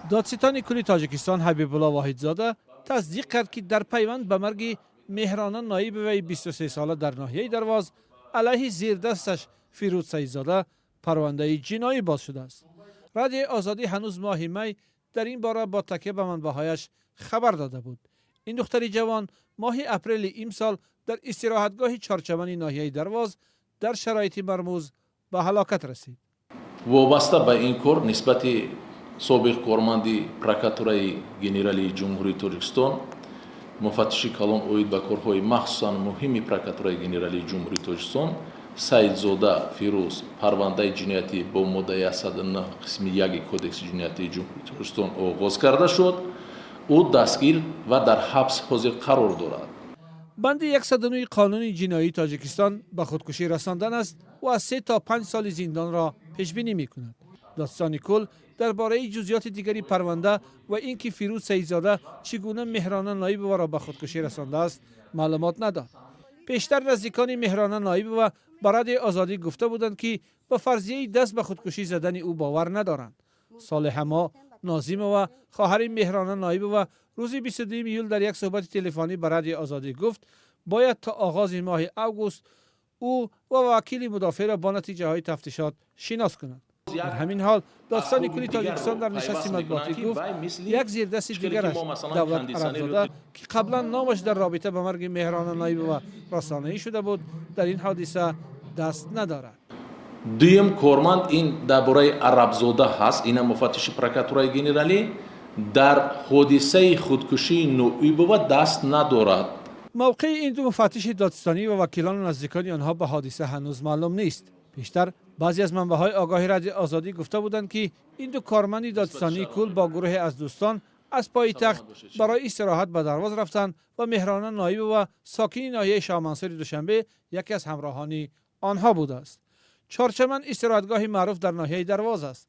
دادستان کل تاجیکستان حبیب الله واحدزاده تصدیق کرد که در پیوند به مرگ مهرانه نایب وی 23 ساله در ناحیه درواز علیه زیردستش فیروز سیدزاده پرونده جنایی باز شده است. رادیو آزادی هنوز ماه می در این باره با تکیه به منبع‌هایش خبر داده بود. این دختر جوان ماه اپریل امسال در استراحتگاه چهارچمن ناحیه درواز در شرایط مرموز به هلاکت رسید. وابسته به این کار نسبت سابق کارمند پروکاتورای گنرالی جمهوری تاجیکستان مفتش کلان اوید به کارهای مخصوصا مهم پروکاتورای گنرالی جمهوری تاجیکستان سیدزاده فیروز پرونده جنایتی با ماده 109 قسم 1 کدکس جنایتی جمهوری تاجیکستان آغاز کرده شد. او دستگیر و در حبس حاضر قرار دارد. بند 109 قانون جنایی تاجیکستان به خودکشی رساندن است و از 3 تا 5 سال زندان را پیش بینی می‌کند. دادستان کل درباره جزئیات دیگری پرونده و اینکه فیروز سیدزاده چگونه مهرانه نایب او را به خودکشی رسانده است معلومات نداد. پیشتر نزدیکان مهرانه نایب و به رادیو آزادی گفته بودند که به فرضیه دست به خودکشی زدن او باور ندارند. صالح ما ناظم و خواهر مهرانه نایب و روز 22 ایول در یک صحبت تلفنی به رادیو آزادی گفت باید تا آغاز ماه اوگوست او و وکیل مدافع را با نتیجه های تفتیشات شناس کنند. در همین حال دادستان کل تاجیکستان در نشست مطبوعاتی گفت یک زیردست دیگرش دولت عربزاده که قبلا نامش در رابطه به مرگ مهرانه نایب و رسانه‌ای شده بود در این حادثه دست ندارد. دویم کارمند این درباره عربزاده هست. این مفتش پروکاتورای گنرالی در حادثه خودکشی نوعی بود دست ندارد. موقع این دو مفتش دادستانی و وکیلان نزدیکان آنها به حادثه هنوز معلوم نیست. پیشتر بعضی از منبع‌های آگاهی رادیو آزادی گفته بودند که این دو کارمند دادستانی کل با گروه از دوستان از پایتخت برای استراحت به درواز رفتند و مهرانه نایب و ساکن ناحیه شاه منصور دوشنبه یکی از همراهان آنها بوده است. چهارچمن استراحتگاه معروف در ناحیه درواز است.